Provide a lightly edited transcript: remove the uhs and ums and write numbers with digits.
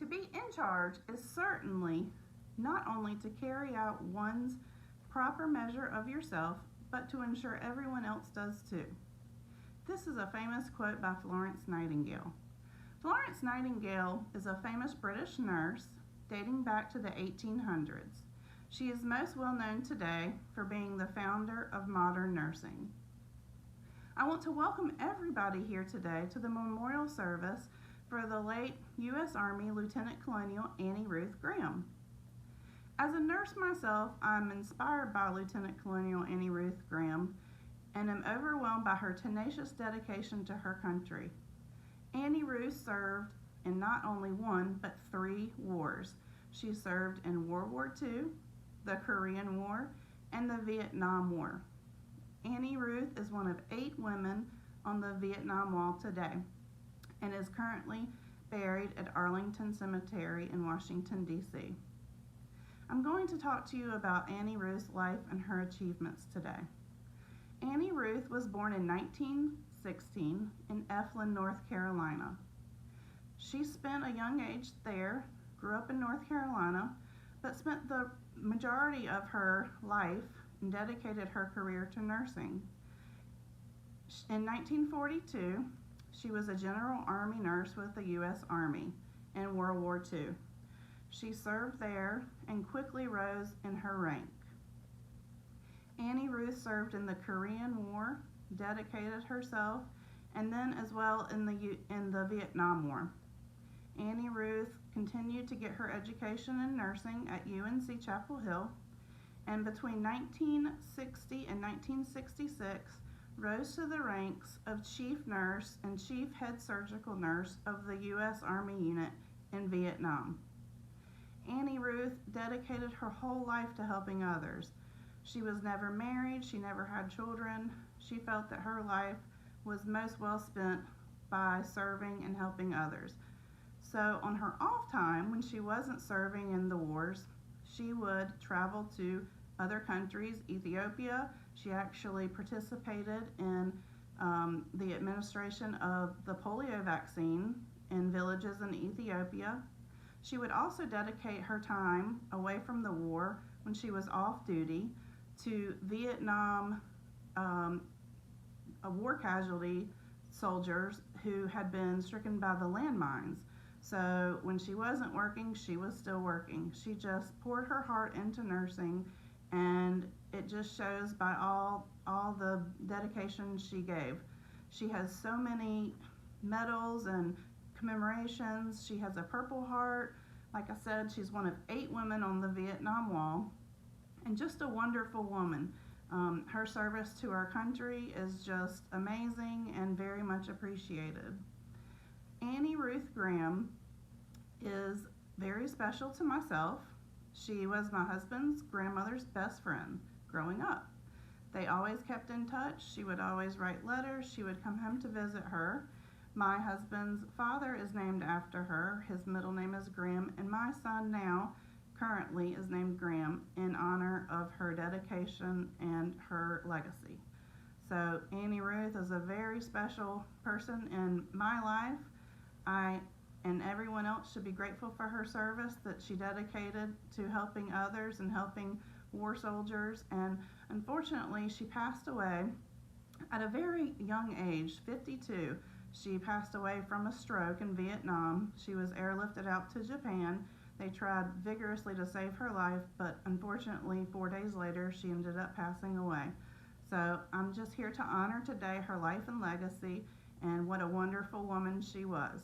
To be in charge is certainly not only to carry out one's proper measure of yourself, but to ensure everyone else does too. This is a famous quote by Florence Nightingale. Florence Nightingale is a famous British nurse dating back to the 1800s. She is most well known today for being the founder of modern nursing. I want to welcome everybody here today to the memorial service for the late U.S. Army Lieutenant Colonel Annie Ruth Graham. As a nurse myself, I am inspired by Lieutenant Colonel Annie Ruth Graham and am overwhelmed by her tenacious dedication to her country. Annie Ruth served in not only one, but 3 wars. She served in World War II, the Korean War, and the Vietnam War. Annie Ruth is one of 8 women on the Vietnam Wall today and is currently buried at Arlington Cemetery in Washington, D.C. I'm going to talk to you about Annie Ruth's life and her achievements today. Annie Ruth was born in 1916 in Eflin, North Carolina. She spent a young age there, grew up in North Carolina, but spent the majority of her life and dedicated her career to nursing. In 1942, she was a General Army nurse with the U.S. Army in World War II. She served there and quickly rose in her rank. Annie Ruth served in the Korean War, dedicated herself, and then as well in the Vietnam War. Annie Ruth continued to get her education in nursing at UNC Chapel Hill, and between 1960 and 1966 rose to the ranks of Chief Nurse and Chief Head Surgical Nurse of the U.S. Army unit in Vietnam. Annie Ruth dedicated her whole life to helping others. She was never married, she never had children. She felt that her life was most well spent by serving and helping others. So on her off time, when she wasn't serving in the wars, she would travel to other countries. Ethiopia, she actually participated in the administration of the polio vaccine in villages in Ethiopia. She would also dedicate her time away from the war when she was off duty to Vietnam war casualty soldiers who had been stricken by the landmines. So when she wasn't working, she was still working. She just poured her heart into nursing, and it just shows by all the dedication she gave. She has so many medals and commemorations. She has a Purple Heart. Like I said, she's one of 8 women on the Vietnam Wall, and just a wonderful woman. Her service to our country is just amazing and very much appreciated. Annie Ruth Graham is very special to myself. She was my husband's grandmother's best friend growing up. They always kept in touch. She would always write letters. She would come home to visit her. My husband's father is named after her. His middle name is Graham, and my son now currently is named Graham in honor of her dedication and her legacy. So Annie Ruth is a very special person in my life. I and everyone else should be grateful for her service that she dedicated to helping others and helping war soldiers. And unfortunately, she passed away at a very young age, 52. She passed away from a stroke in Vietnam. She was airlifted out to Japan. They tried vigorously to save her life, but unfortunately 4 days later she ended up passing away. So I'm just here to honor today her life and legacy and what a wonderful woman she was.